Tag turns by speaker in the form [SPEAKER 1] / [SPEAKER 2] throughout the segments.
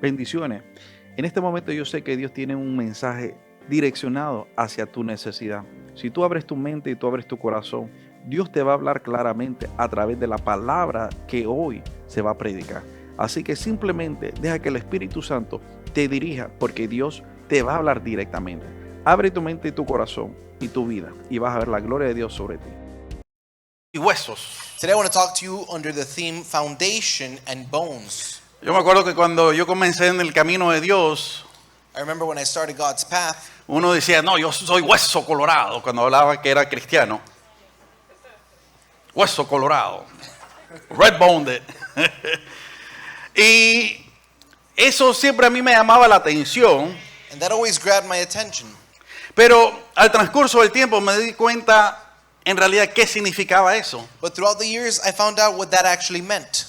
[SPEAKER 1] Bendiciones. En este momento yo sé que Dios tiene un mensaje direccionado hacia tu necesidad. Si tú abres tu mente y tú abres tu corazón, Dios te va a hablar claramente a través de la palabra que hoy se va a predicar. Así que simplemente deja que el Espíritu Santo te dirija, porque Dios te va a hablar directamente. Abre tu mente y tu corazón y tu vida y vas a ver la gloria de Dios sobre ti. Y huesos.
[SPEAKER 2] Today I want to talk to you under the theme Foundation and Bones.
[SPEAKER 1] Yo me acuerdo que cuando yo comencé en el camino de Dios,
[SPEAKER 2] I remember when I started God's path,
[SPEAKER 1] uno decía, no, yo soy hueso colorado, cuando hablaba que era cristiano. Hueso colorado. Red boned. Y eso siempre a mí me llamaba la atención,
[SPEAKER 2] and that always grabbed my attention.
[SPEAKER 1] pero al transcurso del tiempo me di cuenta en realidad qué significaba eso.
[SPEAKER 2] But throughout the years, I found out what that actually meant.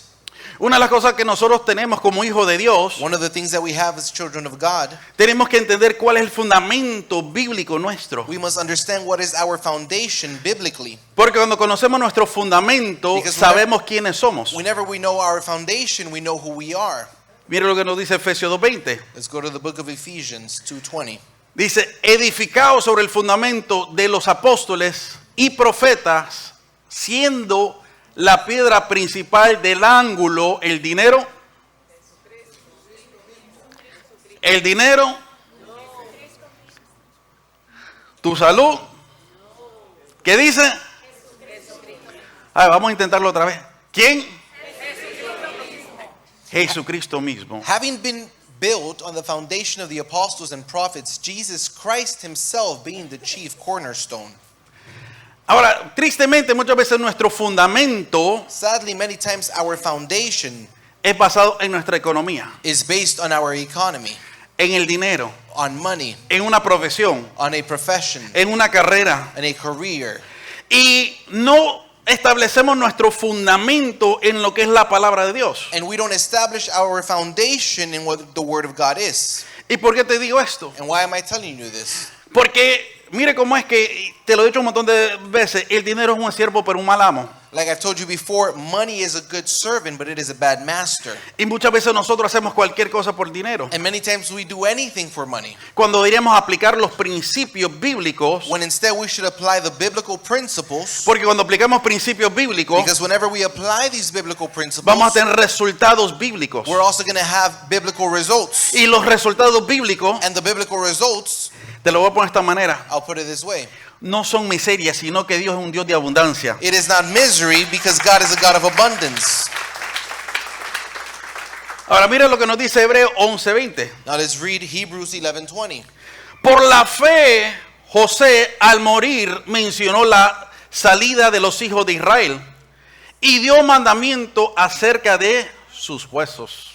[SPEAKER 1] Una de las cosas que nosotros tenemos como hijos de Dios,
[SPEAKER 2] One of the things that we have as children of God,
[SPEAKER 1] tenemos que entender cuál es el fundamento bíblico nuestro.
[SPEAKER 2] we must understand what is our foundation biblically.
[SPEAKER 1] Porque cuando conocemos nuestro fundamento,
[SPEAKER 2] Because
[SPEAKER 1] sabemos quiénes somos.
[SPEAKER 2] Whenever we know our foundation, we know who we are.
[SPEAKER 1] Mire lo que nos dice Efesios 2:20.
[SPEAKER 2] Let's go to the book of Ephesians 2:20.
[SPEAKER 1] Dice, edificado sobre el fundamento de los apóstoles y profetas, siendo la piedra principal del ángulo, el dinero. El dinero. Tu salud. ¿Qué dice? A ver, vamos a intentarlo otra vez. ¿Quién? Jesucristo mismo.
[SPEAKER 2] Having been built on the foundation of the apostles and prophets, Jesus Christ himself being the chief cornerstone.
[SPEAKER 1] Ahora, tristemente, muchas veces nuestro fundamento
[SPEAKER 2] Sadly, many times our foundation
[SPEAKER 1] es basado en nuestra economía,
[SPEAKER 2] is based on our economy,
[SPEAKER 1] en el dinero,
[SPEAKER 2] on money,
[SPEAKER 1] en una profesión,
[SPEAKER 2] on a profession,
[SPEAKER 1] en una carrera.
[SPEAKER 2] and a career.
[SPEAKER 1] Y no establecemos nuestro fundamento en lo que es la palabra de Dios.
[SPEAKER 2] And we don't establish our foundation in what the Word of God is.
[SPEAKER 1] ¿Y por qué te digo esto?
[SPEAKER 2] And why am I telling you this?
[SPEAKER 1] Porque mire cómo es que, te lo he dicho un montón de veces, el dinero es un siervo pero un mal amo.
[SPEAKER 2] Like I've told you before, money is a good servant, but it is a bad master.
[SPEAKER 1] Y muchas veces nosotros hacemos cualquier cosa por dinero.
[SPEAKER 2] And many times we do anything for money,
[SPEAKER 1] Cuando deberíamos aplicar los principios bíblicos,
[SPEAKER 2] when instead we should apply the biblical principles.
[SPEAKER 1] porque cuando aplicamos principios bíblicos,
[SPEAKER 2] Because whenever we apply these biblical principles,
[SPEAKER 1] vamos a tener resultados bíblicos.
[SPEAKER 2] we're also going to have biblical results.
[SPEAKER 1] Y los resultados bíblicos,
[SPEAKER 2] And the biblical results,
[SPEAKER 1] te lo voy a poner de esta manera,
[SPEAKER 2] I'll put it this way.
[SPEAKER 1] no son miserias, sino que Dios es un Dios de abundancia.
[SPEAKER 2] It is not misery, because God is a God of abundance.
[SPEAKER 1] Ahora mira lo que nos dice Hebreos 11:20.
[SPEAKER 2] Now let's read Hebrews 11:20.
[SPEAKER 1] Por la fe, José al morir mencionó la salida de los hijos de Israel y dio mandamiento acerca de sus huesos.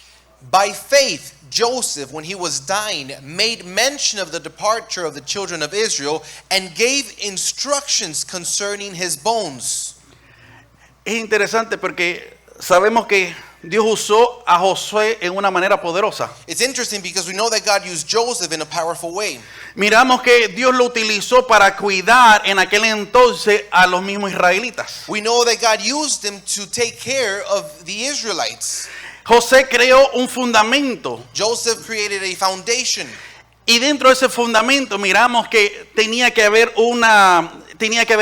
[SPEAKER 2] By faith, Joseph, when he was dying, made mention of the departure of the children of Israel and gave instructions concerning his bones.
[SPEAKER 1] Es interesante porque sabemos que Dios usó a Josué en una manera poderosa.
[SPEAKER 2] It's interesting because we know that God used Joseph in a powerful way.
[SPEAKER 1] Miramos que Dios lo utilizó para cuidar en aquel entonces a los mismos israelitas.
[SPEAKER 2] We know that God used him to take care of the Israelites.
[SPEAKER 1] José creó un fundamento
[SPEAKER 2] Joseph created a foundation.
[SPEAKER 1] y dentro de ese fundamento miramos que tenía que haber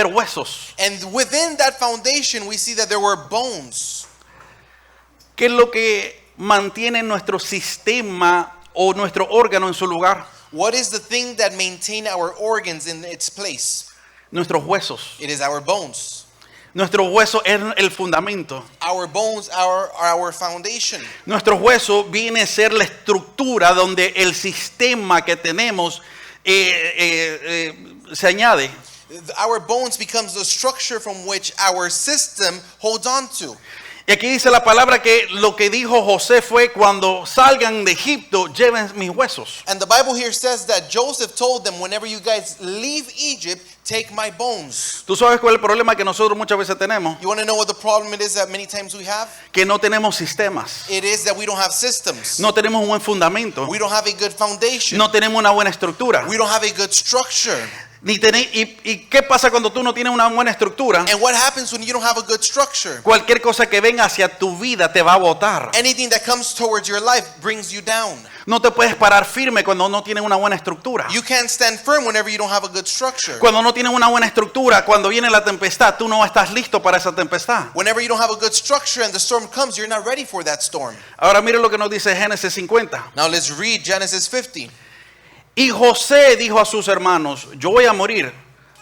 [SPEAKER 1] huesos.
[SPEAKER 2] And within that foundation, we see that there were bones.
[SPEAKER 1] ¿Qué es lo que mantiene nuestro sistema o nuestro órgano en su lugar?
[SPEAKER 2] What is the thing that maintain our organs in its place?
[SPEAKER 1] Nuestros huesos.
[SPEAKER 2] It is our bones.
[SPEAKER 1] Nuestros huesos es el fundamento.
[SPEAKER 2] Our bones are our foundation.
[SPEAKER 1] Nuestros huesos viene a ser la estructura donde el sistema que tenemos se añade.
[SPEAKER 2] Our bones becomes the structure from which our system holds on to.
[SPEAKER 1] Y aquí dice la palabra que lo que dijo José fue: cuando salgan de Egipto, lleven mis huesos.
[SPEAKER 2] And the Bible here says that Joseph told them, whenever you guys leave Egypt, take my bones.
[SPEAKER 1] ¿Tú sabes cuál es el problema que nosotros muchas veces tenemos?
[SPEAKER 2] You want to know what the problem it is that many times we have?
[SPEAKER 1] Que no tenemos sistemas.
[SPEAKER 2] It is that we don't have systems.
[SPEAKER 1] No tenemos un buen fundamento.
[SPEAKER 2] We don't have a good foundation.
[SPEAKER 1] No tenemos una buena estructura.
[SPEAKER 2] We don't have a good structure.
[SPEAKER 1] ¿Y qué pasa cuando tú no tienes una buena estructura?
[SPEAKER 2] And what happens when you don't have a good structure?
[SPEAKER 1] Cualquier cosa que venga hacia tu vida te va a botar.
[SPEAKER 2] Anything that comes towards your life brings you down.
[SPEAKER 1] No te puedes parar firme cuando no tienes una buena estructura.
[SPEAKER 2] You can't stand firm whenever you don't have a good structure.
[SPEAKER 1] Cuando no tienes una buena estructura, cuando viene la tempestad, tú no estás listo para esa tempestad.
[SPEAKER 2] Whenever you don't have a good structure and the storm comes, you're not ready for that storm.
[SPEAKER 1] Ahora mire lo que nos dice Génesis 50.
[SPEAKER 2] Now let's read Genesis 50.
[SPEAKER 1] Y José dijo a sus hermanos, yo voy a morir,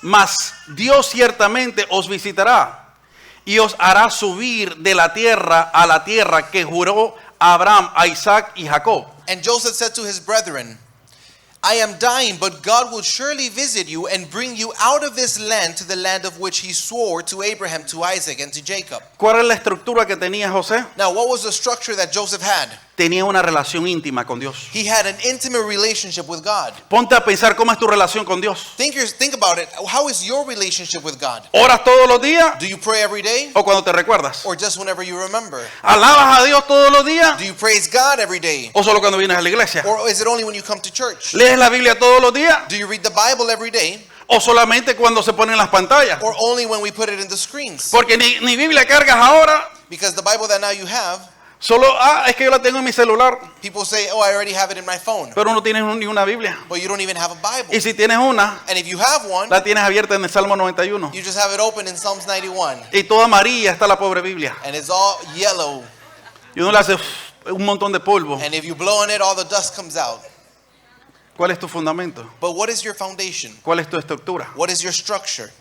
[SPEAKER 1] mas Dios ciertamente os visitará y os hará subir de la tierra a la tierra que juró a Abraham, a Isaac y Jacob.
[SPEAKER 2] And Joseph said to his brethren, I am dying, but God will surely visit you and bring you out of this land to the land of which he swore to Abraham, to Isaac, and to Jacob.
[SPEAKER 1] ¿Cuál es la estructura que tenía José?
[SPEAKER 2] Now, what was the structure that Joseph had?
[SPEAKER 1] Tenía una relación íntima con Dios.
[SPEAKER 2] He had an intimate relationship with God.
[SPEAKER 1] Ponte a pensar cómo es tu relación con Dios.
[SPEAKER 2] Think about it. How is your relationship with God?
[SPEAKER 1] ¿Oras todos los días
[SPEAKER 2] Do you pray every day?
[SPEAKER 1] o cuando te recuerdas?
[SPEAKER 2] Or just whenever you remember?
[SPEAKER 1] ¿Alabas a Dios todos los días
[SPEAKER 2] Do you praise God every day?
[SPEAKER 1] o solo cuando vienes a la iglesia?
[SPEAKER 2] Or is it only when you come to church?
[SPEAKER 1] ¿Lees la Biblia todos los días
[SPEAKER 2] Do you read the Bible every day?
[SPEAKER 1] o solamente cuando se ponen las pantallas?
[SPEAKER 2] Or only when we put it in the screens?
[SPEAKER 1] Porque ni Biblia cargas ahora.
[SPEAKER 2] Because the Bible that now you have,
[SPEAKER 1] Solo, es que yo la tengo en mi celular,
[SPEAKER 2] people say, oh, I already have it in my phone.
[SPEAKER 1] pero no tienes ni una Biblia.
[SPEAKER 2] But you don't even have a Bible.
[SPEAKER 1] Y si tienes una,
[SPEAKER 2] And if you have one,
[SPEAKER 1] la tienes abierta en el Salmo 91.
[SPEAKER 2] you just have it open in Psalms 91.
[SPEAKER 1] Y toda amarilla está la pobre Biblia.
[SPEAKER 2] And it's all yellow.
[SPEAKER 1] Y uno le hace un montón de polvo.
[SPEAKER 2] And if you blow on it, all the dust comes out.
[SPEAKER 1] ¿Cuál es tu fundamento?
[SPEAKER 2] But what is your foundation?
[SPEAKER 1] ¿Cuál es tu estructura?
[SPEAKER 2] What is your structure?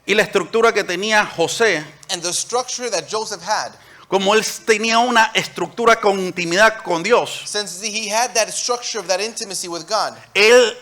[SPEAKER 1] Y la estructura que tenía José,
[SPEAKER 2] And the structure that Joseph had,
[SPEAKER 1] como él tenía una estructura con intimidad con Dios,
[SPEAKER 2] since he had that structure of that intimacy with God,
[SPEAKER 1] él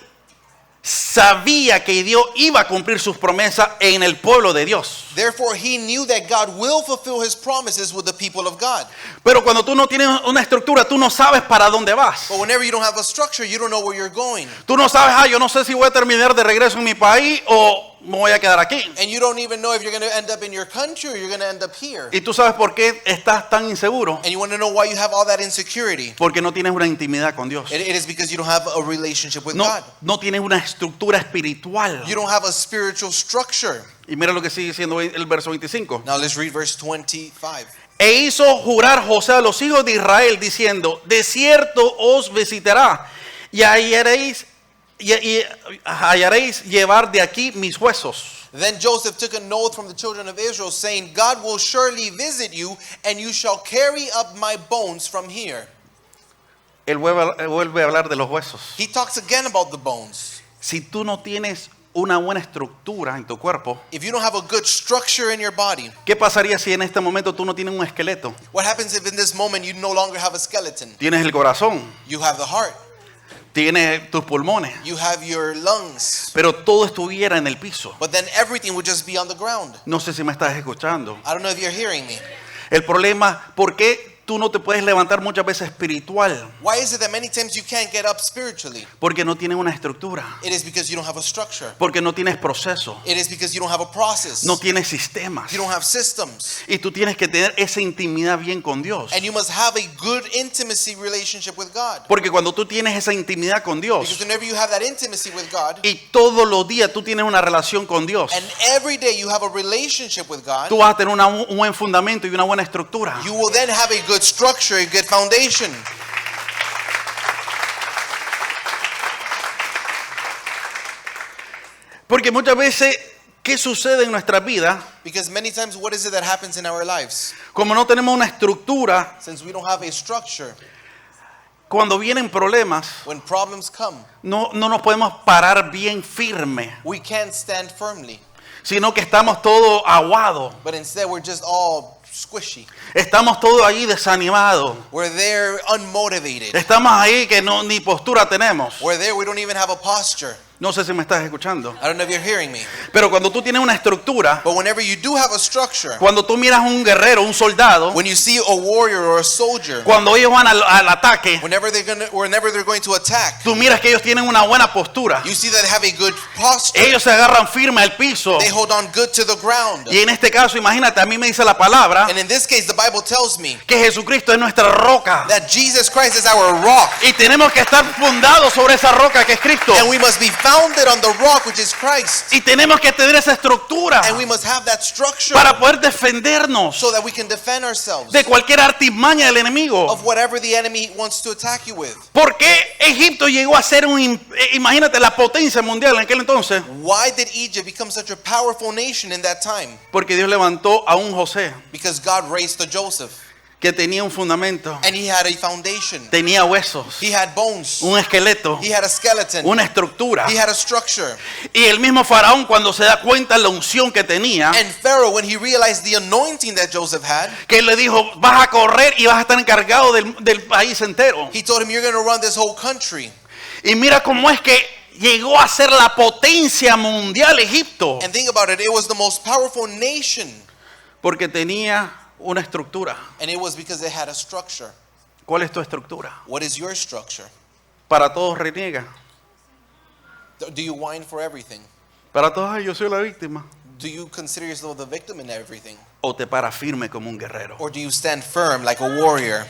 [SPEAKER 1] sabía que Dios iba a cumplir sus promesas en el pueblo de Dios.
[SPEAKER 2] therefore he knew that God will fulfill his promises with the people of God.
[SPEAKER 1] Pero cuando tú no tienes una estructura, tú no sabes para dónde vas.
[SPEAKER 2] But whenever you don't have a structure, you don't know where you're going.
[SPEAKER 1] Tú no sabes, yo no sé si voy a terminar de regreso en mi país o me voy a quedar aquí.
[SPEAKER 2] And you don't even know if you're going to end up in your country or you're going to end up here.
[SPEAKER 1] Y tú sabes por qué estás tan inseguro.
[SPEAKER 2] And you want to know why you have all that insecurity.
[SPEAKER 1] Porque no tienes una intimidad con Dios.
[SPEAKER 2] It is because you don't have a relationship with
[SPEAKER 1] No,
[SPEAKER 2] God.
[SPEAKER 1] no tienes una estructura espiritual.
[SPEAKER 2] You don't have a spiritual structure.
[SPEAKER 1] Y mira lo que sigue diciendo el verso 25.
[SPEAKER 2] Now let's read verse 25.
[SPEAKER 1] E hizo jurar José a los hijos de Israel diciendo, de cierto os visitará y hallaréis llevar de aquí mis huesos.
[SPEAKER 2] Then Joseph took an oath from the children of Israel, saying, God will surely visit you, and you shall carry up my bones from here.
[SPEAKER 1] Él vuelve a hablar de los huesos.
[SPEAKER 2] He talks again about the bones.
[SPEAKER 1] Si tú no tienes una buena estructura en tu cuerpo,
[SPEAKER 2] If you don't have a good structure in your body,
[SPEAKER 1] ¿qué pasaría si en este momento tú no tienes un esqueleto?
[SPEAKER 2] what happens if in this moment you no longer have a skeleton?
[SPEAKER 1] Tienes el corazón,
[SPEAKER 2] You have the heart,
[SPEAKER 1] tienes tus pulmones,
[SPEAKER 2] you have your lungs,
[SPEAKER 1] pero todo estuviera en el piso.
[SPEAKER 2] but then everything would just be on the ground.
[SPEAKER 1] No sé si me estás escuchando.
[SPEAKER 2] I don't know if you're hearing me.
[SPEAKER 1] El problema, ¿por qué tú no te puedes levantar muchas veces espiritual?
[SPEAKER 2] Why is it that many times you can't get up spiritually?
[SPEAKER 1] Porque no tienes una estructura,
[SPEAKER 2] It is because you don't have a structure.
[SPEAKER 1] porque no tienes proceso,
[SPEAKER 2] It is because you don't have a process.
[SPEAKER 1] no tienes sistemas.
[SPEAKER 2] You don't have systems.
[SPEAKER 1] Y tú tienes que tener esa intimidad bien con Dios.
[SPEAKER 2] And you must have a good intimacy relationship with God.
[SPEAKER 1] Porque cuando tú tienes esa intimidad con
[SPEAKER 2] Because
[SPEAKER 1] Dios
[SPEAKER 2] whenever you have that intimacy with God,
[SPEAKER 1] y todos los días tú tienes una relación con Dios,
[SPEAKER 2] and every day you have a relationship with God,
[SPEAKER 1] tú vas a tener un buen fundamento y una buena estructura.
[SPEAKER 2] you will then have a good structure, a good foundation.
[SPEAKER 1] Porque muchas veces, ¿qué sucede en nuestra vida?
[SPEAKER 2] Because many times, what is it that happens in our lives?
[SPEAKER 1] Como no tenemos una estructura,
[SPEAKER 2] Since we don't have a structure,
[SPEAKER 1] cuando vienen problemas,
[SPEAKER 2] when problems come,
[SPEAKER 1] no nos podemos parar bien firme,
[SPEAKER 2] we can't stand firmly,
[SPEAKER 1] sino que estamos todos aguados,
[SPEAKER 2] but instead we're just all squishy.
[SPEAKER 1] estamos todos ahí desanimados,
[SPEAKER 2] We're there unmotivated.
[SPEAKER 1] estamos ahí que ni postura tenemos.
[SPEAKER 2] We're there, we don't even have a posture.
[SPEAKER 1] No sé si me estás escuchando.
[SPEAKER 2] I don't know if you're hearing me.
[SPEAKER 1] Pero cuando tú tienes una estructura,
[SPEAKER 2] But whenever you do have a structure,
[SPEAKER 1] cuando tú miras a un guerrero, un soldado,
[SPEAKER 2] when you see a warrior or a soldier,
[SPEAKER 1] cuando ellos van al ataque,
[SPEAKER 2] whenever they're going to attack,
[SPEAKER 1] tú miras que ellos tienen una buena postura.
[SPEAKER 2] you see that they have a good posture.
[SPEAKER 1] Ellos se agarran firme al piso.
[SPEAKER 2] They hold on good to the ground.
[SPEAKER 1] Y en este caso, imagínate, a mí me dice la palabra
[SPEAKER 2] And in this case, the Bible tells me
[SPEAKER 1] que Jesucristo es nuestra roca.
[SPEAKER 2] that Jesus Christ is our rock,
[SPEAKER 1] Y tenemos que estar fundados sobre esa roca que es Cristo.
[SPEAKER 2] and we must be founded on the rock, which is Christ.
[SPEAKER 1] Y tenemos que tener esa estructura
[SPEAKER 2] And we must have that structure
[SPEAKER 1] para poder defendernos
[SPEAKER 2] so that we can defend ourselves
[SPEAKER 1] de cualquier artimaña del enemigo.
[SPEAKER 2] of whatever the enemy wants to attack you with.
[SPEAKER 1] ¿Por qué Egipto llegó a ser imagínate, la potencia mundial en aquel entonces?
[SPEAKER 2] Why did Egypt become such a powerful nation in that time?
[SPEAKER 1] Porque Dios levantó a un José
[SPEAKER 2] Because God raised a Joseph,
[SPEAKER 1] que tenía un fundamento,
[SPEAKER 2] and he had a foundation.
[SPEAKER 1] tenía huesos,
[SPEAKER 2] He had bones.
[SPEAKER 1] un esqueleto,
[SPEAKER 2] He had a skeleton.
[SPEAKER 1] una estructura.
[SPEAKER 2] He had a structure.
[SPEAKER 1] Y el mismo faraón, cuando se da cuenta la unción que tenía,
[SPEAKER 2] And Pharaoh, when he realized the anointing that Joseph had,
[SPEAKER 1] que le dijo, vas a correr y vas a estar encargado del país entero.
[SPEAKER 2] he told him, you're going to run this whole country.
[SPEAKER 1] Y mira cómo es que llegó a ser la potencia mundial Egipto,
[SPEAKER 2] And think about it, it was the most powerful nation.
[SPEAKER 1] porque tenía una estructura.
[SPEAKER 2] And it was because they had a structure.
[SPEAKER 1] ¿Cuál es tu estructura?
[SPEAKER 2] What is your structure?
[SPEAKER 1] Para todos reniega.
[SPEAKER 2] Do you whine for everything?
[SPEAKER 1] Para todos, "Ay, yo soy la víctima."
[SPEAKER 2] Do you consider yourself the victim in everything?
[SPEAKER 1] O te para firme como un guerrero.
[SPEAKER 2] Or do you stand firm like a warrior?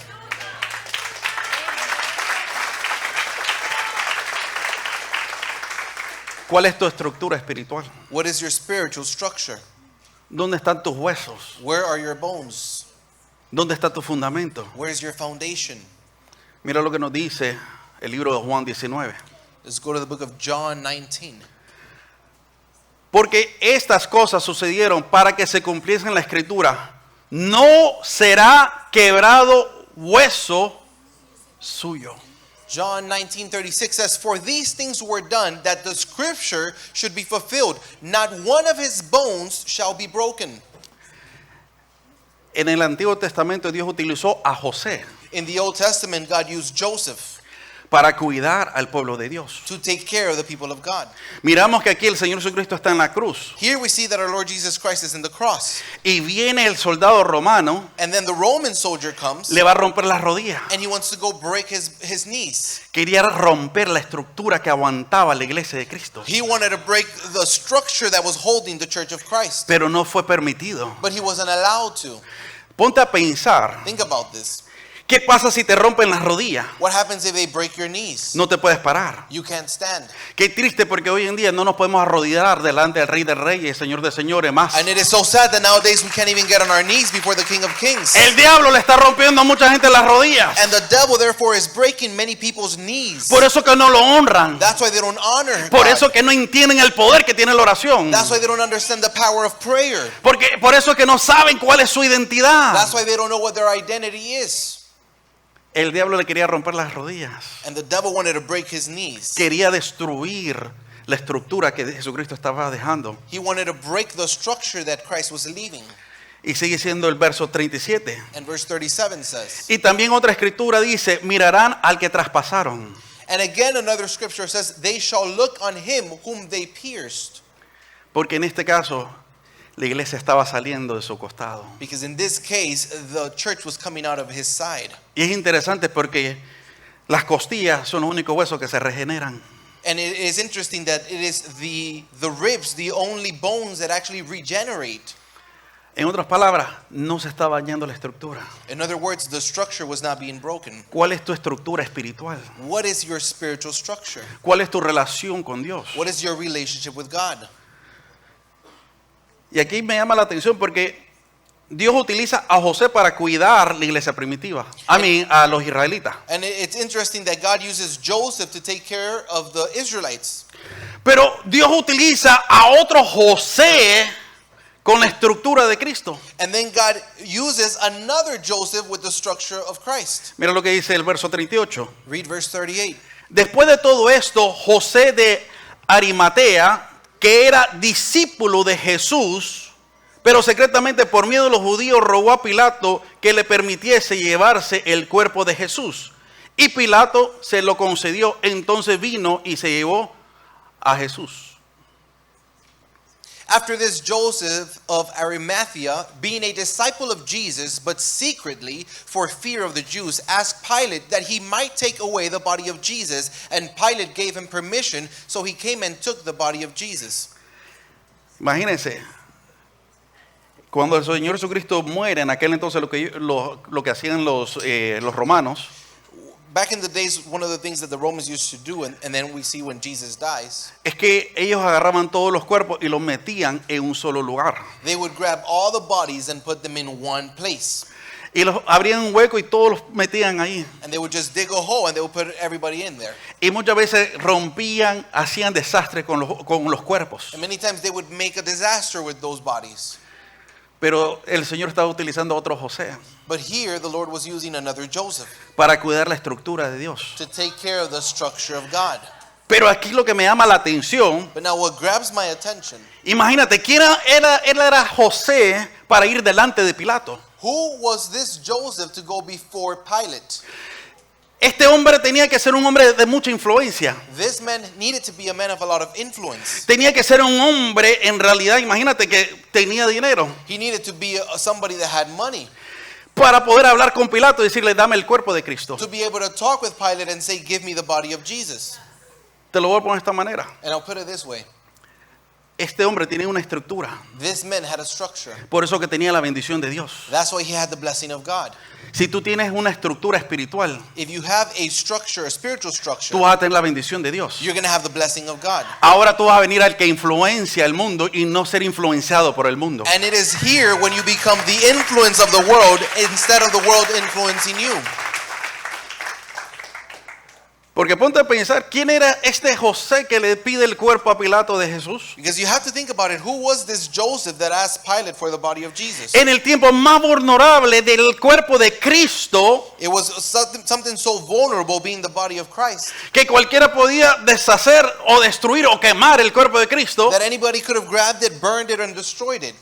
[SPEAKER 1] ¿Cuál es tu estructura espiritual?
[SPEAKER 2] What is your spiritual structure?
[SPEAKER 1] ¿Dónde están tus huesos?
[SPEAKER 2] Where are your bones?
[SPEAKER 1] ¿Dónde está tu fundamento?
[SPEAKER 2] Where is your foundation?
[SPEAKER 1] Mira lo que nos dice el libro de Juan 19.
[SPEAKER 2] Let's go to the book of John 19.
[SPEAKER 1] Porque estas cosas sucedieron para que se cumpliesen la escritura. No será quebrado hueso suyo.
[SPEAKER 2] John 19:36 says, "For these things were done, that the scripture should be fulfilled. Not one of his bones shall be broken."
[SPEAKER 1] En el Antiguo Testamento Dios utilizó a José
[SPEAKER 2] In the Old Testament, God used Joseph
[SPEAKER 1] para cuidar al pueblo de Dios.
[SPEAKER 2] to take care of the people of God.
[SPEAKER 1] Miramos que aquí el Señor Jesucristo está en la cruz
[SPEAKER 2] Here we see that our Lord Jesus Christ is in the cross.
[SPEAKER 1] y viene el soldado romano,
[SPEAKER 2] And then the Roman soldier comes
[SPEAKER 1] le va a romper las rodillas.
[SPEAKER 2] and he wants to go break his knees.
[SPEAKER 1] Quería romper la estructura que aguantaba la iglesia de Cristo,
[SPEAKER 2] He wanted to break the structure that was holding the church of Christ,
[SPEAKER 1] pero no fue permitido.
[SPEAKER 2] but he wasn't allowed to.
[SPEAKER 1] Ponte a pensar,
[SPEAKER 2] Think about this.
[SPEAKER 1] ¿qué pasa si te rompen las rodillas?
[SPEAKER 2] What happens if they break your knees?
[SPEAKER 1] No te puedes parar.
[SPEAKER 2] You can't stand.
[SPEAKER 1] Qué triste, porque hoy en día no nos podemos arrodillar delante del Rey de Reyes, Señor de Señores más.
[SPEAKER 2] And it is so sad that nowadays we can't even get on our knees before the King of Kings.
[SPEAKER 1] El diablo le está rompiendo a mucha gente las rodillas.
[SPEAKER 2] And the devil therefore is breaking many people's knees.
[SPEAKER 1] Por eso que no lo honran.
[SPEAKER 2] That's why they don't honor
[SPEAKER 1] Por
[SPEAKER 2] God.
[SPEAKER 1] eso que no entienden el poder que tiene la oración.
[SPEAKER 2] That's why they don't understand the power of prayer.
[SPEAKER 1] Por eso que no saben cuál es su identidad.
[SPEAKER 2] That's why they don't know what their identity is.
[SPEAKER 1] El diablo le quería romper las rodillas.
[SPEAKER 2] And the devil wanted to break his knees.
[SPEAKER 1] Quería destruir la estructura que Jesucristo estaba dejando.
[SPEAKER 2] He wanted to break the structure that Christ was leaving.
[SPEAKER 1] Y sigue siendo el verso 37.
[SPEAKER 2] And verse 37 says,
[SPEAKER 1] Y también otra escritura dice, mirarán al que traspasaron.
[SPEAKER 2] and again another scripture says, they shall look on him whom they pierced.
[SPEAKER 1] Porque en este caso, la iglesia estaba saliendo de su costado.
[SPEAKER 2] Because in this case, the church was coming out of his side.
[SPEAKER 1] Y es interesante porque las costillas son los únicos huesos que se regeneran.
[SPEAKER 2] And it is interesting that it is the ribs, the only bones that actually regenerate.
[SPEAKER 1] En otras palabras, no se está dañando la estructura.
[SPEAKER 2] In other words, the structure was not being broken.
[SPEAKER 1] ¿Cuál es tu estructura espiritual?
[SPEAKER 2] What is your spiritual structure?
[SPEAKER 1] ¿Cuál es tu relación con Dios?
[SPEAKER 2] What is your relationship with God?
[SPEAKER 1] Y aquí me llama la atención porque Dios utiliza a José para cuidar la iglesia primitiva. A los israelitas.
[SPEAKER 2] And it's interesting that God uses Joseph to take care of the Israelites.
[SPEAKER 1] Pero Dios utiliza a otro José con la estructura de Cristo.
[SPEAKER 2] And then God uses another Joseph with the structure of Christ.
[SPEAKER 1] Mira lo que dice el verso 38.
[SPEAKER 2] Read verse 38.
[SPEAKER 1] Después de todo esto, José de Arimatea, que era discípulo de Jesús, pero secretamente por miedo de los judíos rogó a Pilato que le permitiese llevarse el cuerpo de Jesús. Y Pilato se lo concedió. Entonces vino y se llevó a Jesús.
[SPEAKER 2] After this, Joseph of Arimathea, being a disciple of Jesus, but secretly for fear of the Jews, asked Pilate that he might take away the body of Jesus. And Pilate gave him permission, so he came and took the body of Jesus.
[SPEAKER 1] Imagínense, cuando el Señor Jesucristo muere, en aquel entonces lo que hacían los romanos,
[SPEAKER 2] back in the days, one of the things that the Romans used to do, and then we see when Jesus dies,
[SPEAKER 1] es que ellos agarraban todos los cuerpos y los metían en un solo lugar.
[SPEAKER 2] they would grab all the bodies and put them in one place.
[SPEAKER 1] Y los abrían un hueco y todos los metían ahí.
[SPEAKER 2] And they would just dig a hole and they would put everybody in there.
[SPEAKER 1] Y muchas veces rompían, hacían desastres con los cuerpos.
[SPEAKER 2] And many times they would make a disaster with those bodies.
[SPEAKER 1] Pero el Señor estaba utilizando a otro José
[SPEAKER 2] But here the Lord was using another Joseph
[SPEAKER 1] para cuidar la estructura de Dios.
[SPEAKER 2] to take care of the structure of God.
[SPEAKER 1] Pero aquí lo que me llama la atención,
[SPEAKER 2] But now what grabs my attention,
[SPEAKER 1] imagínate, ¿quién era José para ir delante de Pilato?
[SPEAKER 2] who was this Joseph to go before Pilate?
[SPEAKER 1] Este hombre tenía que ser un hombre de mucha influencia.
[SPEAKER 2] This man needed to be a man of a lot of influence.
[SPEAKER 1] Tenía que ser un hombre, en realidad, imagínate que tenía dinero
[SPEAKER 2] He needed to be somebody that had money
[SPEAKER 1] para poder hablar con Pilato y decirle, dame el cuerpo de Cristo.
[SPEAKER 2] to be able to talk with Pilate and say, give me the body of Jesus.
[SPEAKER 1] Te lo voy a poner de esta manera.
[SPEAKER 2] And I'll put it this way.
[SPEAKER 1] Este hombre tenía una estructura.
[SPEAKER 2] This man had a structure.
[SPEAKER 1] Por eso que tenía la bendición de Dios.
[SPEAKER 2] That's why he had the blessing of God.
[SPEAKER 1] Si tú tienes una estructura espiritual,
[SPEAKER 2] If you have a structure, a spiritual structure,
[SPEAKER 1] tú vas a tener la bendición de Dios.
[SPEAKER 2] you're going to have the blessing of God.
[SPEAKER 1] Ahora tú vas a venir al que influencia el mundo y no ser influenciado por el mundo.
[SPEAKER 2] And it is here when you become the influence of the world instead of the world influencing you.
[SPEAKER 1] Porque ponte a pensar, ¿quién era este José que le pide el cuerpo a Pilato de Jesús?
[SPEAKER 2] Because you have to think about it. Who was this Joseph that asked Pilate for the body of Jesus?
[SPEAKER 1] En el tiempo más vulnerable del cuerpo de Cristo,
[SPEAKER 2] It was something so vulnerable being the body of Christ
[SPEAKER 1] que cualquiera podía deshacer o destruir o quemar el cuerpo de Cristo,
[SPEAKER 2] that anybody could have grabbed it, burned it, and destroyed it.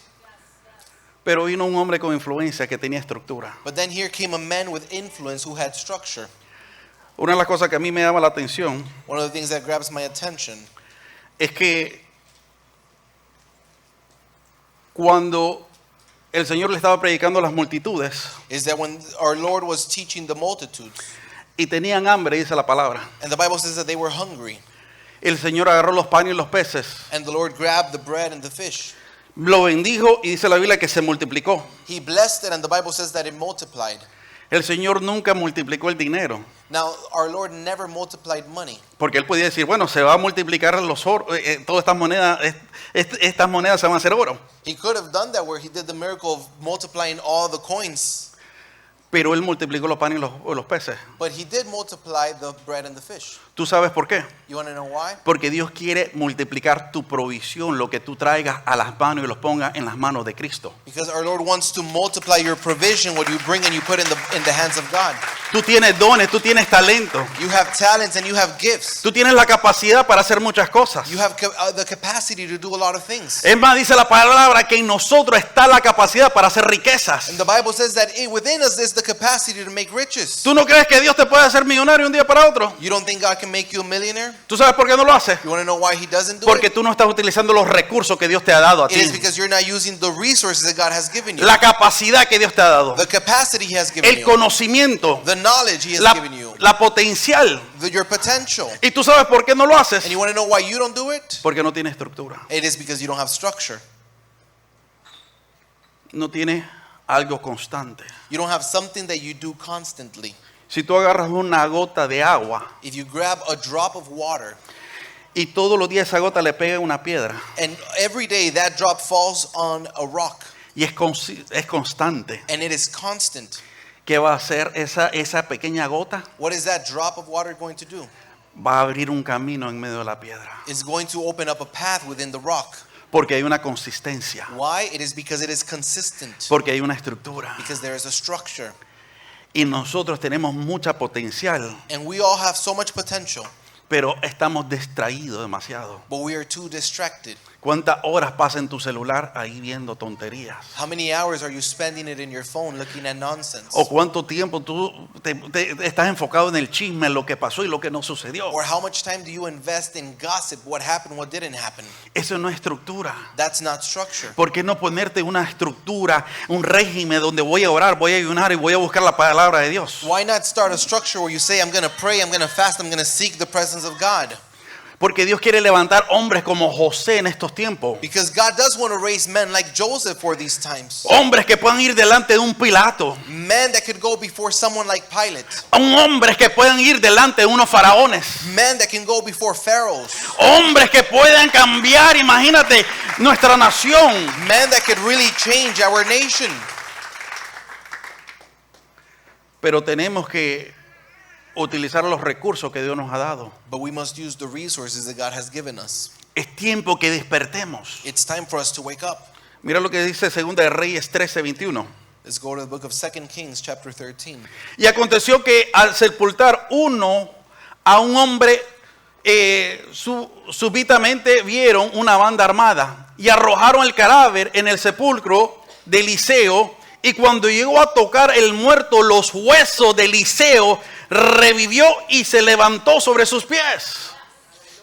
[SPEAKER 1] pero vino un hombre con influencia que tenía estructura.
[SPEAKER 2] But then here came a man with influence who had structure.
[SPEAKER 1] Una de las cosas que a mí me llama la atención
[SPEAKER 2] One of the things that grabs my attention
[SPEAKER 1] es que cuando el Señor le estaba predicando a las multitudes
[SPEAKER 2] is that when our Lord was teaching the multitudes,
[SPEAKER 1] y tenían hambre, dice la palabra,
[SPEAKER 2] and the Bible says that they were hungry,
[SPEAKER 1] el Señor agarró los panes y los peces,
[SPEAKER 2] and the Lord grabbed the bread and the fish.
[SPEAKER 1] lo bendijo y dice la Biblia que se multiplicó.
[SPEAKER 2] He blessed it, and the Bible says that it multiplied.
[SPEAKER 1] El Señor nunca multiplicó el dinero,
[SPEAKER 2] Now, our Lord never multiplied money.
[SPEAKER 1] porque Él podía decir, bueno, se va a multiplicar todas estas monedas se van a hacer oro.
[SPEAKER 2] He could have done that where he did the miracle of multiplying all the coins,
[SPEAKER 1] Pero Él multiplicó los panes y los peces.
[SPEAKER 2] but he did multiply the bread and the fish.
[SPEAKER 1] ¿Tú sabes por qué?
[SPEAKER 2] You want to know why?
[SPEAKER 1] Porque Dios quiere multiplicar tu provisión, lo que tú traigas a las manos y los pongas en las manos de Cristo.
[SPEAKER 2] Because our Lord wants to multiply your provision, what you bring and you put in the hands of God.
[SPEAKER 1] Tú tienes dones, tú tienes talento,
[SPEAKER 2] You have talents and you have gifts.
[SPEAKER 1] tú tienes la capacidad para hacer muchas cosas.
[SPEAKER 2] You have the capacity to do a lot of things.
[SPEAKER 1] Es más, dice la palabra que en nosotros está la capacidad para hacer riquezas.
[SPEAKER 2] And the Bible says that within us is the capacity to make riches.
[SPEAKER 1] ¿Tú no crees que Dios te puede hacer millonario un día para otro?
[SPEAKER 2] You don't think God can make you a millionaire?
[SPEAKER 1] ¿Tú sabes por qué no lo hace?
[SPEAKER 2] You want to know why he doesn't do
[SPEAKER 1] Porque
[SPEAKER 2] it?
[SPEAKER 1] tú no estás utilizando los recursos que Dios te ha dado a
[SPEAKER 2] It is
[SPEAKER 1] ti.
[SPEAKER 2] because you're not using the resources that God has given you.
[SPEAKER 1] La capacidad que Dios te ha dado.
[SPEAKER 2] The capacity he has given
[SPEAKER 1] El
[SPEAKER 2] you.
[SPEAKER 1] conocimiento.
[SPEAKER 2] The knowledge he has
[SPEAKER 1] La,
[SPEAKER 2] given you.
[SPEAKER 1] la potencial.
[SPEAKER 2] Your potential.
[SPEAKER 1] ¿Y tú sabes por qué no lo haces?
[SPEAKER 2] And you want to know why you don't do it?
[SPEAKER 1] Porque no tiene estructura.
[SPEAKER 2] It is because you don't have structure.
[SPEAKER 1] No tiene algo constante.
[SPEAKER 2] You don't have something that you do constantly.
[SPEAKER 1] Si tú agarras una gota de agua
[SPEAKER 2] If you grab a drop of water
[SPEAKER 1] y todos los días esa gota le pega una piedra
[SPEAKER 2] and every day that drop falls on a rock
[SPEAKER 1] y es constante,
[SPEAKER 2] and it is constant,
[SPEAKER 1] ¿qué va a hacer esa pequeña gota?
[SPEAKER 2] what is that drop of water going to do?
[SPEAKER 1] Va a abrir un camino en medio de la piedra.
[SPEAKER 2] It's going to open up a path within the rock.
[SPEAKER 1] Porque hay una consistencia.
[SPEAKER 2] Why? It is because it is consistent.
[SPEAKER 1] Porque hay una estructura.
[SPEAKER 2] Because there is a structure.
[SPEAKER 1] Y nosotros tenemos mucha potencial,
[SPEAKER 2] And we all have so much potential,
[SPEAKER 1] pero estamos distraídos demasiado.
[SPEAKER 2] but we are too distracted.
[SPEAKER 1] ¿Cuántas horas pasa en tu celular ahí viendo tonterías?
[SPEAKER 2] How many hours are you spending it in your phone looking at nonsense?
[SPEAKER 1] ¿O cuánto tiempo tú te estás enfocado en el chisme, en lo que pasó y lo que no sucedió?
[SPEAKER 2] Or how much time do you invest in gossip, what happened, what didn't happen?
[SPEAKER 1] Eso no es estructura.
[SPEAKER 2] That's not structure.
[SPEAKER 1] ¿Por qué no ponerte una estructura, un régimen donde voy a orar, voy a ayunar y voy a buscar la palabra de Dios?
[SPEAKER 2] Why not start a structure where you say, I'm going to pray, I'm going to fast, I'm going to seek the presence of God?
[SPEAKER 1] Porque Dios quiere levantar hombres como José en estos tiempos.
[SPEAKER 2] Because God does want to raise men like Joseph for these times.
[SPEAKER 1] Hombres que puedan ir delante de un Pilato.
[SPEAKER 2] Men that could go before someone like Pilate.
[SPEAKER 1] Hombres que puedan ir delante de unos faraones.
[SPEAKER 2] Men that can go before pharaohs.
[SPEAKER 1] Hombres que puedan cambiar, imagínate, nuestra nación.
[SPEAKER 2] Men that could really change our nation.
[SPEAKER 1] Pero tenemos que utilizar los recursos que Dios nos ha dado.
[SPEAKER 2] But we must use the resources that God has given us.
[SPEAKER 1] Es tiempo que despertemos.
[SPEAKER 2] It's time for us to wake up.
[SPEAKER 1] Mira lo que dice 2 de Reyes 13:21.
[SPEAKER 2] Let's go to the book of 2 Kings chapter 13.
[SPEAKER 1] Y aconteció que al sepultar uno a un hombre, súbitamente vieron una banda armada y arrojaron el cadáver en el sepulcro de Eliseo. Y cuando llegó a tocar el muerto, los huesos de Eliseo, revivió y se levantó sobre sus pies.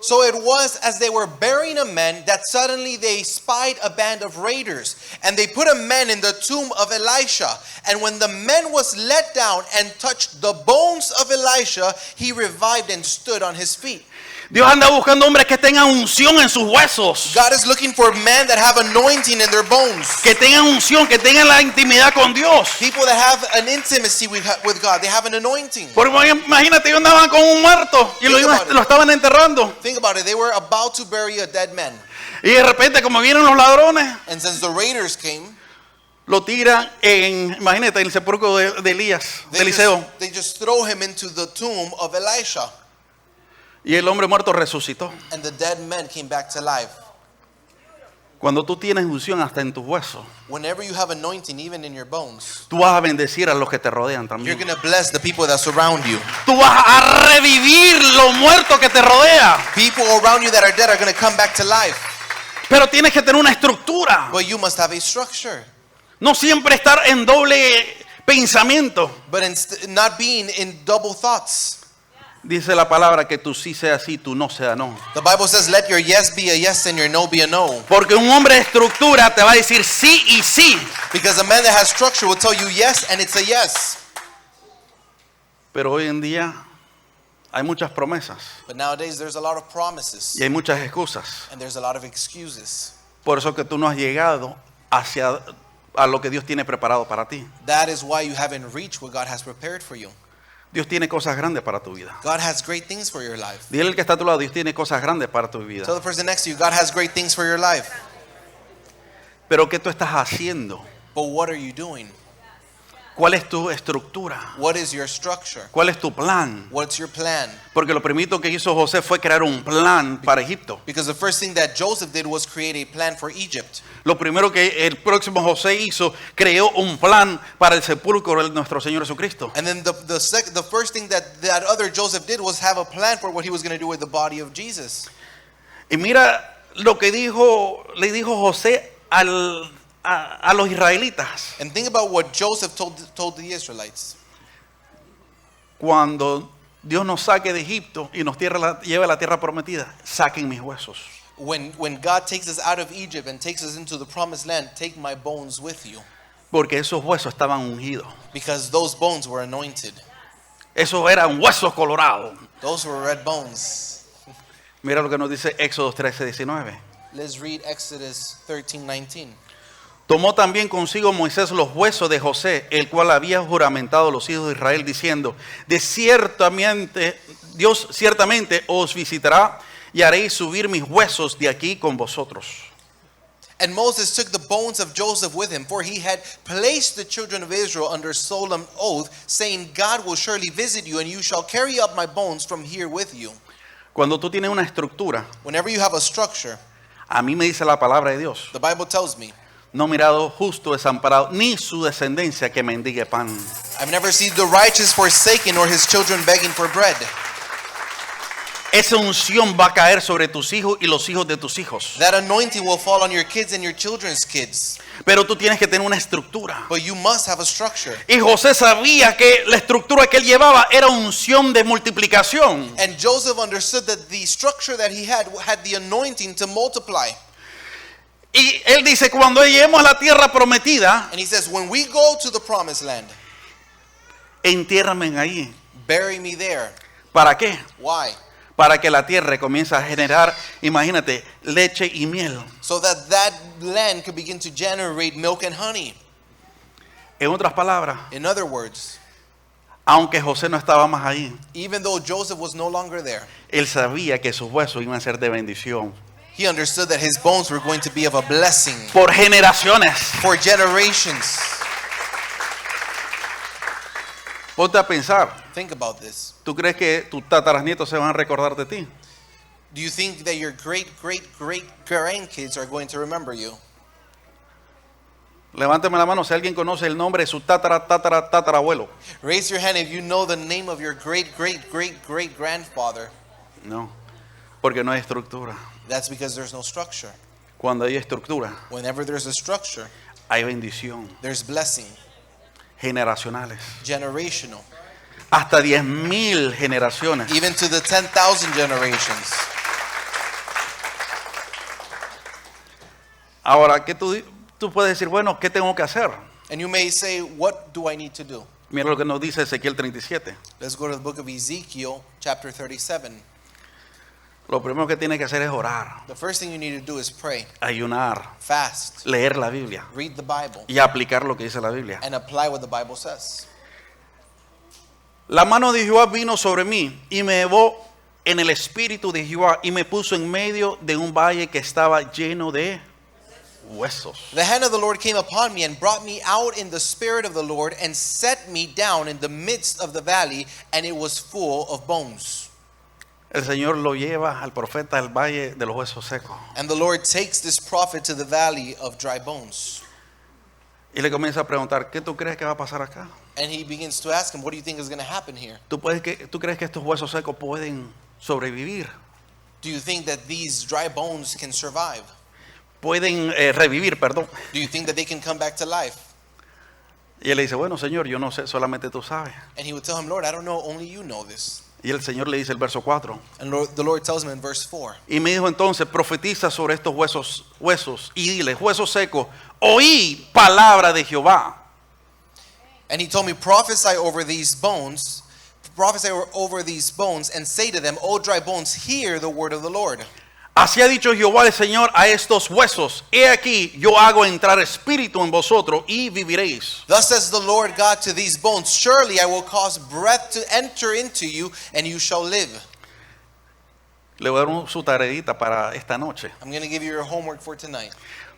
[SPEAKER 2] So it was as they were burying a man that suddenly they spied a band of raiders, and they put a man in the tomb of Elisha. And when the man was let down and touched the bones of Elisha, he revived and stood on his feet.
[SPEAKER 1] Dios anda buscando hombres que tengan unción en sus huesos.
[SPEAKER 2] God is looking for men that have anointing in their bones.
[SPEAKER 1] Que tengan unción, que tengan la intimidad con Dios.
[SPEAKER 2] People that have an intimacy with God. They have an anointing.
[SPEAKER 1] Porque imagínate, ellos andaban con un muerto y lo estaban enterrando.
[SPEAKER 2] Think about it. They were about to bury a dead man.
[SPEAKER 1] Y de repente, como vienen los ladrones,
[SPEAKER 2] And since the raiders came,
[SPEAKER 1] lo tiran imagínate, en el sepulcro de Elías, de Eliseo.
[SPEAKER 2] they just throw him into the tomb of Elisha.
[SPEAKER 1] Y el hombre muerto resucitó.
[SPEAKER 2] And the dead man came back to life.
[SPEAKER 1] Cuando tú tienes unción hasta en tus huesos,
[SPEAKER 2] Whenever you have anointing, even in your bones,
[SPEAKER 1] tú vas a bendecir a los que te rodean
[SPEAKER 2] you're
[SPEAKER 1] también.
[SPEAKER 2] going to bless the people that surround you.
[SPEAKER 1] Tú vas a revivir lo muerto que te rodea.
[SPEAKER 2] People around you that are dead are going to come back to life.
[SPEAKER 1] Pero tienes que tener una estructura.
[SPEAKER 2] But you must have a structure.
[SPEAKER 1] No siempre estar en doble pensamiento.
[SPEAKER 2] But not being in double thoughts.
[SPEAKER 1] Dice la palabra que tú sí sea sí, tú no sea no.
[SPEAKER 2] The Bible says, let your yes be a yes and your no be a no.
[SPEAKER 1] Porque un hombre de estructura te va a decir sí y sí.
[SPEAKER 2] Because a man that has structure will tell you yes and it's a yes.
[SPEAKER 1] Pero hoy en día hay muchas promesas
[SPEAKER 2] But nowadays there's a lot of promises
[SPEAKER 1] y hay muchas excusas.
[SPEAKER 2] and there's a lot of excuses.
[SPEAKER 1] Por eso que tú no has llegado a lo que Dios tiene preparado para ti.
[SPEAKER 2] That is why you haven't reached what God has prepared for you.
[SPEAKER 1] Dios tiene cosas grandes para tu vida.
[SPEAKER 2] God has great things for your life.
[SPEAKER 1] Dile al que está a tu lado, Dios tiene cosas grandes para tu vida.
[SPEAKER 2] Tell the person next to you, God has great things for your life.
[SPEAKER 1] Pero ¿qué tú estás haciendo?
[SPEAKER 2] But what are you doing?
[SPEAKER 1] ¿Cuál es tu estructura?
[SPEAKER 2] What is your structure?
[SPEAKER 1] ¿Cuál es tu plan?
[SPEAKER 2] What's your plan?
[SPEAKER 1] Porque lo primero que hizo José fue crear un plan para Egipto.
[SPEAKER 2] Because the first thing that Joseph did was create a plan for Egypt.
[SPEAKER 1] Lo primero que el próximo José hizo, creó un plan para el sepulcro de nuestro Señor Jesucristo.
[SPEAKER 2] And then the first thing that other Joseph did was have a plan for what he was going to do with the body of Jesus.
[SPEAKER 1] Y mira lo que le dijo José a los israelitas.
[SPEAKER 2] And think about what Joseph told the Israelites.
[SPEAKER 1] Cuando Dios nos saque de Egipto y nos lleve a la tierra prometida, saquen mis huesos.
[SPEAKER 2] When God takes us out of Egypt and takes us into the promised land, take my bones with you.
[SPEAKER 1] Porque esos huesos estaban ungidos.
[SPEAKER 2] Because those bones were anointed.
[SPEAKER 1] Esos eran huesos colorados.
[SPEAKER 2] Those were red bones.
[SPEAKER 1] Mira lo que nos dice Éxodo 13:19.
[SPEAKER 2] Let's read Exodus 13:19.
[SPEAKER 1] Tomó también consigo Moisés los huesos de José, el cual había juramentado a los hijos de Israel, diciendo: Dios ciertamente os visitará y haréis subir mis huesos de aquí con vosotros.
[SPEAKER 2] And Moses took the bones of Joseph with him, for he had placed the children of Israel under solemn oath, saying, God will surely visit you, and you shall carry up my bones from here with you.
[SPEAKER 1] Cuando tú tienes una estructura,
[SPEAKER 2] Whenever you have a structure,
[SPEAKER 1] a mí me dice la palabra de Dios:
[SPEAKER 2] the Bible tells me,
[SPEAKER 1] no mirado justo desamparado, ni su descendencia que mendigue pan.
[SPEAKER 2] I've never seen the righteous forsaken or his children begging for bread.
[SPEAKER 1] Esa unción va a caer sobre tus hijos y los hijos de tus hijos.
[SPEAKER 2] That anointing will fall on your kids and your children's kids.
[SPEAKER 1] Pero tú tienes que tener una estructura.
[SPEAKER 2] But you must have a structure.
[SPEAKER 1] Y José sabía que la estructura que él llevaba era unción de multiplicación.
[SPEAKER 2] And Joseph understood that the structure that he had the anointing to multiply.
[SPEAKER 1] Y él dice, cuando lleguemos a la tierra prometida,
[SPEAKER 2] And he says, when we go to the promised land,
[SPEAKER 1] entiérrame ahí.
[SPEAKER 2] bury me there.
[SPEAKER 1] ¿Para qué?
[SPEAKER 2] Why?
[SPEAKER 1] para que la tierra comience a generar, imagínate, leche y miel.
[SPEAKER 2] so that that land could begin to generate milk and honey.
[SPEAKER 1] En otras palabras,
[SPEAKER 2] In other words,
[SPEAKER 1] aunque José no estaba más ahí,
[SPEAKER 2] even though Joseph was no longer there,
[SPEAKER 1] él sabía que sus huesos iban a ser de bendición
[SPEAKER 2] he understood that his bones were going to be of a blessing
[SPEAKER 1] por generaciones.
[SPEAKER 2] for generations.
[SPEAKER 1] Ponte a pensar,
[SPEAKER 2] Think about this.
[SPEAKER 1] ¿tú crees que tus tataranietos se van a recordar de ti?
[SPEAKER 2] Do you think that your great, great, great grandkids are going to remember you?
[SPEAKER 1] Levánteme la mano si alguien conoce el nombre de su tatarabuelo.
[SPEAKER 2] Raise your hand if you know the name of your great, great, great, great grandfather.
[SPEAKER 1] No, porque no hay estructura.
[SPEAKER 2] That's because there's no structure.
[SPEAKER 1] Cuando hay estructura,
[SPEAKER 2] Whenever there's a structure,
[SPEAKER 1] hay bendición.
[SPEAKER 2] there's blessing,
[SPEAKER 1] Generacionales.
[SPEAKER 2] generational,
[SPEAKER 1] Hasta 10,000 generaciones.
[SPEAKER 2] even to the 10,000 generations.
[SPEAKER 1] Ahora, ¿qué tú puedes decir? Bueno, ¿qué tengo que hacer?
[SPEAKER 2] And you may say, what do I need to do?
[SPEAKER 1] Mira lo que nos dice Ezequiel 37.
[SPEAKER 2] Let's go to the book of Ezekiel, chapter 37.
[SPEAKER 1] Lo primero que tiene que hacer es orar,
[SPEAKER 2] The first thing you need to do is pray,
[SPEAKER 1] ayunar,
[SPEAKER 2] fast,
[SPEAKER 1] leer la Biblia
[SPEAKER 2] read the Bible,
[SPEAKER 1] y aplicar lo que dice la Biblia.
[SPEAKER 2] and apply what the Bible says.
[SPEAKER 1] La mano de Jehová vino sobre mí y me llevó en el espíritu de Jehová y me puso en medio de un valle que estaba lleno de huesos.
[SPEAKER 2] The hand of the Lord came upon me and brought me out in the spirit of the Lord and set me down in the midst of the valley, and it was full of bones.
[SPEAKER 1] El Señor lo lleva al profeta al valle de los huesos secos
[SPEAKER 2] And the Lord takes this prophet to the valley of dry bones.
[SPEAKER 1] y le comienza a preguntar, ¿qué tú crees que va a pasar acá?
[SPEAKER 2] And he begins to ask him, what do you think is going to happen here?
[SPEAKER 1] ¿Tú crees que estos huesos secos pueden sobrevivir?
[SPEAKER 2] Do you think that these dry bones can survive?
[SPEAKER 1] Pueden revivir, perdón.
[SPEAKER 2] Do you think that they can come back to life?
[SPEAKER 1] Y él le dice, bueno, Señor, yo no sé, solamente tú sabes.
[SPEAKER 2] And he would tell him, Lord, I don't know, only you know this.
[SPEAKER 1] Y el Señor le dice el verso 4.
[SPEAKER 2] And the Lord tells him in verse 4,
[SPEAKER 1] Y me dijo entonces, profetiza sobre estos huesos y dile, huesos secos, oí palabra de Jehová.
[SPEAKER 2] and he told me, prophesy over these bones, and say to them, O dry bones, hear the word of the Lord.
[SPEAKER 1] Así ha dicho Jehová el Señor a estos huesos, he aquí, yo hago entrar espíritu en vosotros y viviréis.
[SPEAKER 2] Thus says the Lord God to these bones, surely I will cause breath to enter into you, and you shall live.
[SPEAKER 1] Le voy a dar su tareita para esta noche.
[SPEAKER 2] I'm going to give you your homework for tonight.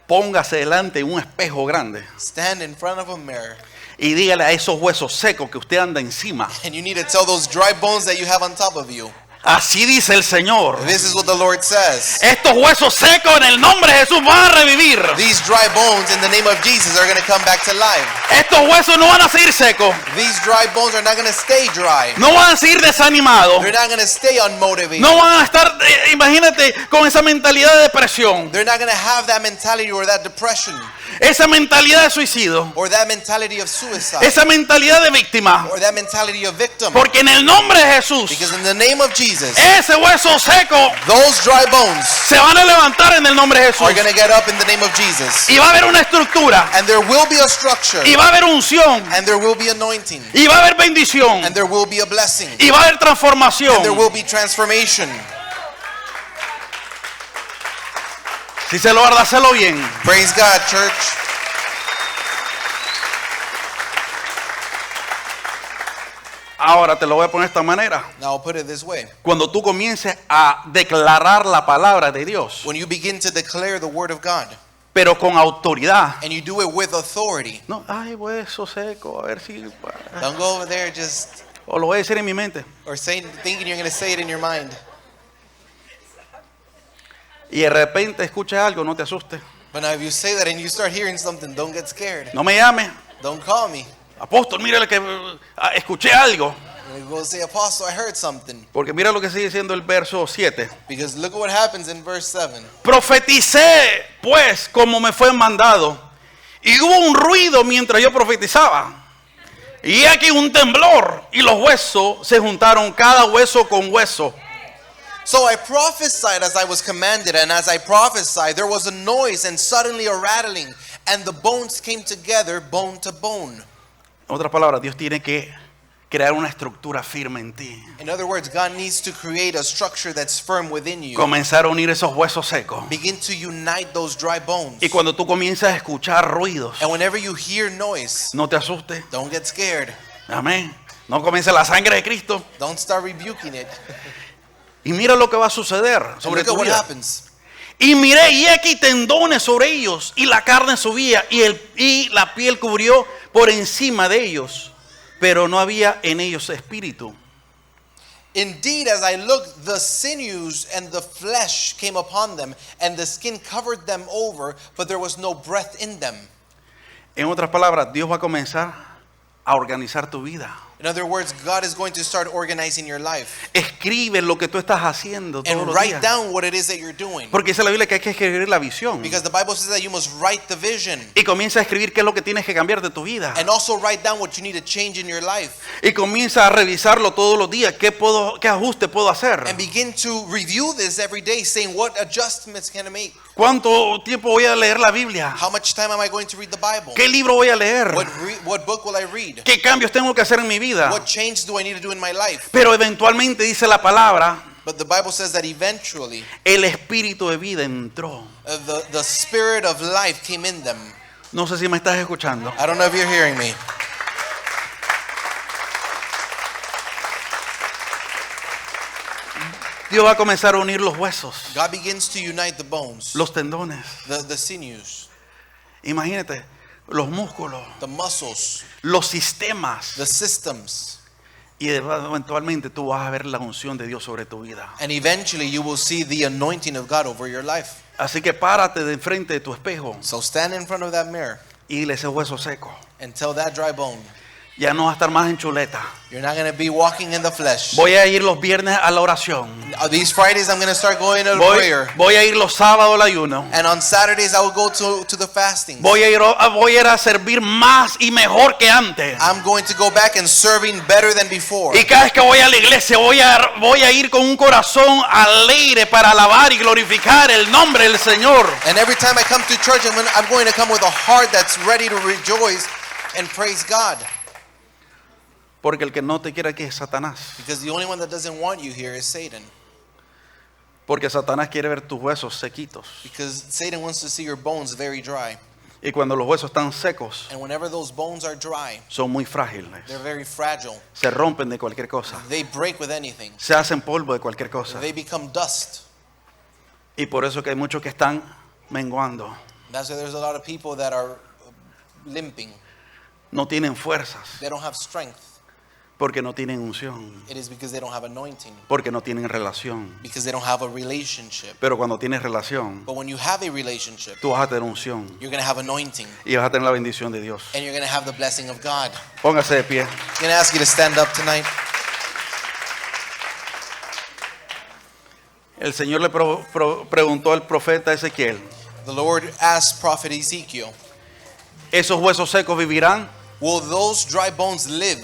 [SPEAKER 1] Póngase delante un espejo grande
[SPEAKER 2] Stand in front of a mirror,
[SPEAKER 1] y dígale a esos huesos secos que usted anda encima.
[SPEAKER 2] and you need to tell those dry bones that you have on top of you.
[SPEAKER 1] Así dice el Señor.
[SPEAKER 2] This is what the Lord says.
[SPEAKER 1] Estos huesos secos en el nombre de Jesús van a revivir.
[SPEAKER 2] These dry bones in the name of Jesus are going to come back to life.
[SPEAKER 1] Estos huesos no van a seguir secos.
[SPEAKER 2] These dry bones are not going to stay dry.
[SPEAKER 1] No van a seguir desanimados.
[SPEAKER 2] They're not going to stay unmotivated.
[SPEAKER 1] No van a estar, imagínate, con esa mentalidad de depresión.
[SPEAKER 2] They're not going to have that mentality or that depression
[SPEAKER 1] Esa mentalidad de suicidio.
[SPEAKER 2] or that mentality of suicide
[SPEAKER 1] Esa mentalidad de víctima.
[SPEAKER 2] or that mentality of victim.
[SPEAKER 1] Porque en el nombre de Jesús,
[SPEAKER 2] Because in the name of Jesus,
[SPEAKER 1] ese hueso seco
[SPEAKER 2] those dry bones
[SPEAKER 1] se van a levantar en el nombre de Jesús.
[SPEAKER 2] are going to get up in the name of Jesus.
[SPEAKER 1] Y va a haber una estructura.
[SPEAKER 2] And there will be a structure,
[SPEAKER 1] Y va a haber unción.
[SPEAKER 2] and there will be anointing,
[SPEAKER 1] Y va a haber bendición.
[SPEAKER 2] and there will be a blessing,
[SPEAKER 1] Y va a haber transformación.
[SPEAKER 2] and there will be transformation.
[SPEAKER 1] Si se lo guarda, hazlo bien.
[SPEAKER 2] Praise God, church.
[SPEAKER 1] Ahora te lo voy a poner de esta manera.
[SPEAKER 2] Now I'll put it this way.
[SPEAKER 1] Cuando tú comiences a declarar la palabra de Dios,
[SPEAKER 2] When you begin to declare the word of God,
[SPEAKER 1] pero con autoridad.
[SPEAKER 2] and you do it with authority,
[SPEAKER 1] No, ay, hueso seco, a ver si.
[SPEAKER 2] don't go over there just
[SPEAKER 1] O lo voy a decir en mi mente.
[SPEAKER 2] or thinking you're going to say it in your mind.
[SPEAKER 1] Y de repente escuchas algo, no te asustes.
[SPEAKER 2] But now if you say that and you start hearing something, don't get scared.
[SPEAKER 1] No me llames.
[SPEAKER 2] Don't call me.
[SPEAKER 1] Apóstol, mire que escuché algo.
[SPEAKER 2] And you go say, Apostle, I heard something.
[SPEAKER 1] Porque mira lo que sigue diciendo el verso 7.
[SPEAKER 2] Because look at what happens in verse 7.
[SPEAKER 1] Profeticé, pues, como me fue mandado. Y hubo un ruido mientras yo profetizaba. Y aquí un temblor. Y los huesos se juntaron, cada hueso con hueso.
[SPEAKER 2] So I prophesied as I was commanded, and as I prophesied, there was a noise and suddenly a rattling, and the bones came together, bone to bone.
[SPEAKER 1] En otras palabras, Dios tiene que crear una estructura firme en ti.
[SPEAKER 2] In other words, God needs to create a structure that's firm within you.
[SPEAKER 1] Comenzar a unir esos huesos secos.
[SPEAKER 2] Begin to unite those dry bones.
[SPEAKER 1] Y cuando tú comienzas a escuchar ruidos,
[SPEAKER 2] And whenever you hear noise,
[SPEAKER 1] no te asustes.
[SPEAKER 2] don't get scared.
[SPEAKER 1] Amén. No comience la sangre de Cristo.
[SPEAKER 2] Don't start rebuking it.
[SPEAKER 1] Y mira lo que va a suceder
[SPEAKER 2] And
[SPEAKER 1] sobre
[SPEAKER 2] look at
[SPEAKER 1] tu
[SPEAKER 2] what
[SPEAKER 1] vida.
[SPEAKER 2] happens.
[SPEAKER 1] Y miré, y aquí tendones sobre ellos, y la carne subía, y la piel cubrió por encima de ellos, pero no había en ellos espíritu.
[SPEAKER 2] Indeed, as I looked, the sinews and the flesh came upon them, and the skin covered them over, but there was no breath in them.
[SPEAKER 1] En otras palabras, Dios va a comenzar a organizar tu vida.
[SPEAKER 2] In other words, God is going to start organizing your life.
[SPEAKER 1] Escribe lo que tú estás haciendo todos
[SPEAKER 2] And
[SPEAKER 1] los
[SPEAKER 2] write
[SPEAKER 1] días.
[SPEAKER 2] down what it is that you're doing.
[SPEAKER 1] Porque dice la Biblia que hay que escribir la visión.
[SPEAKER 2] Because the Bible says that you must write the vision.
[SPEAKER 1] Y comienza a escribir qué es lo que tienes que cambiar de tu vida.
[SPEAKER 2] And also write down what you need to change in your life.
[SPEAKER 1] Y comienza a revisarlo todos los días. ¿Qué ajuste puedo hacer?
[SPEAKER 2] And begin to review this every day, saying what adjustments can I make?
[SPEAKER 1] ¿Cuánto tiempo voy a leer la Biblia?
[SPEAKER 2] How much time am I going to read the Bible?
[SPEAKER 1] ¿Qué libro voy a leer?
[SPEAKER 2] What book will I read?
[SPEAKER 1] ¿Qué cambios tengo que hacer en mi vida?
[SPEAKER 2] What change do I need to do in my life?
[SPEAKER 1] Pero eventualmente dice la palabra,
[SPEAKER 2] But the Bible says that eventually
[SPEAKER 1] el espíritu de vida entró.
[SPEAKER 2] the spirit of life came in them.
[SPEAKER 1] No sé si me estás escuchando.
[SPEAKER 2] I don't know if you're hearing me.
[SPEAKER 1] Dios va a comenzar a unir los huesos,
[SPEAKER 2] God begins to unite the bones,
[SPEAKER 1] los tendones.
[SPEAKER 2] the sinews,
[SPEAKER 1] Imagínate, los músculos,
[SPEAKER 2] the muscles,
[SPEAKER 1] los sistemas.
[SPEAKER 2] the systems.
[SPEAKER 1] Y eventualmente tú vas a ver la unción de Dios sobre tu vida.
[SPEAKER 2] And eventually you will see the anointing of God over your life.
[SPEAKER 1] Así que párate de frente de tu espejo
[SPEAKER 2] So stand in front of that mirror
[SPEAKER 1] y dile ese hueso seco.
[SPEAKER 2] and tell that dry bone,
[SPEAKER 1] Ya no va a estar más en chuleta.
[SPEAKER 2] you're not going to be walking in the flesh.
[SPEAKER 1] Voy a ir los viernes a la oración.
[SPEAKER 2] These Fridays I'm going to start going to prayer.
[SPEAKER 1] Voy a ir los sábados al ayuno.
[SPEAKER 2] And on Saturdays I will go to the fasting.
[SPEAKER 1] Voy a ir a servir más y mejor que antes.
[SPEAKER 2] I'm going to go back and serving better than before.
[SPEAKER 1] Y cada vez que voy a la iglesia voy a ir con un corazón alegre para alabar y glorificar el nombre del Señor.
[SPEAKER 2] And every time I come to church, I'm going to come with a heart that's ready to rejoice and praise God.
[SPEAKER 1] Porque el que no te quiere aquí es Satanás.
[SPEAKER 2] Because the only one that doesn't want you here is Satan.
[SPEAKER 1] Porque Satanás quiere ver tus huesos sequitos.
[SPEAKER 2] Because Satan wants to see your bones very dry.
[SPEAKER 1] Y cuando los huesos están secos,
[SPEAKER 2] And whenever those bones are dry,
[SPEAKER 1] son muy frágiles.
[SPEAKER 2] they're very fragile.
[SPEAKER 1] Se rompen de cualquier cosa.
[SPEAKER 2] They break with anything.
[SPEAKER 1] Se hacen polvo de cualquier cosa.
[SPEAKER 2] They become dust.
[SPEAKER 1] Y por eso que hay muchos que están menguando.
[SPEAKER 2] That's why there's a lot of people that are limping.
[SPEAKER 1] No tienen fuerzas.
[SPEAKER 2] They don't have strength.
[SPEAKER 1] Porque no tienen unción.
[SPEAKER 2] It is because they don't have anointing.
[SPEAKER 1] Porque no tienen relación.
[SPEAKER 2] Because they don't have a relationship.
[SPEAKER 1] Pero cuando tienes relación,
[SPEAKER 2] But when you have a relationship,
[SPEAKER 1] tú vas a tener unción.
[SPEAKER 2] you're going to have anointing.
[SPEAKER 1] Y vas a tener la bendición de Dios.
[SPEAKER 2] And you're going to have the blessing of God.
[SPEAKER 1] Póngase de pie.
[SPEAKER 2] I'm going to ask you to stand up tonight.
[SPEAKER 1] El Señor le preguntó al profeta Ezequiel,
[SPEAKER 2] The Lord asked Prophet Ezekiel,
[SPEAKER 1] ¿esos huesos secos vivirán?
[SPEAKER 2] will those dry bones live?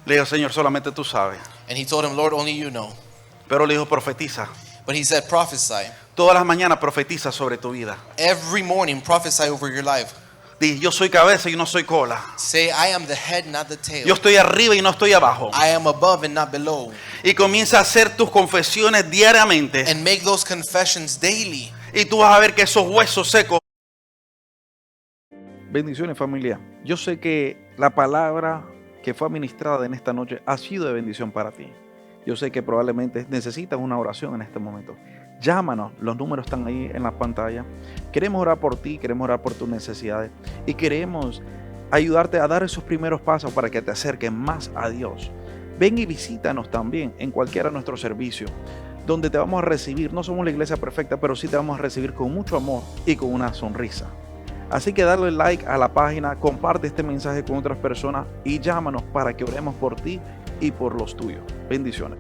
[SPEAKER 1] Le dijo, Señor, solamente tú sabes.
[SPEAKER 2] And he told him, Lord, only you know.
[SPEAKER 1] Pero le dijo, profetiza.
[SPEAKER 2] But he said, prophesy.
[SPEAKER 1] Todas las mañanas profetiza sobre tu vida.
[SPEAKER 2] Every morning, prophesy over your life.
[SPEAKER 1] Di, yo soy cabeza y no soy cola.
[SPEAKER 2] Say, I am the head, not the tail.
[SPEAKER 1] Yo estoy arriba y no estoy abajo.
[SPEAKER 2] I am above and not below.
[SPEAKER 1] Y comienza a hacer tus confesiones diariamente.
[SPEAKER 2] And make those confessions daily.
[SPEAKER 1] Y tú vas a ver que esos huesos secos.
[SPEAKER 3] Bendiciones, familia. Yo sé que la palabra que fue administrada en esta noche ha sido de bendición para ti. Yo sé que probablemente necesitas una oración en este momento. Llámanos, los números están ahí en la pantalla. Queremos orar por ti, queremos orar por tus necesidades y queremos ayudarte a dar esos primeros pasos para que te acerques más a Dios. Ven y visítanos también en cualquiera de nuestros servicios, donde te vamos a recibir. No somos la iglesia perfecta, pero sí te vamos a recibir con mucho amor y con una sonrisa. Así que dale like a la página, comparte este mensaje con otras personas y llámanos para que oremos por ti y por los tuyos. Bendiciones.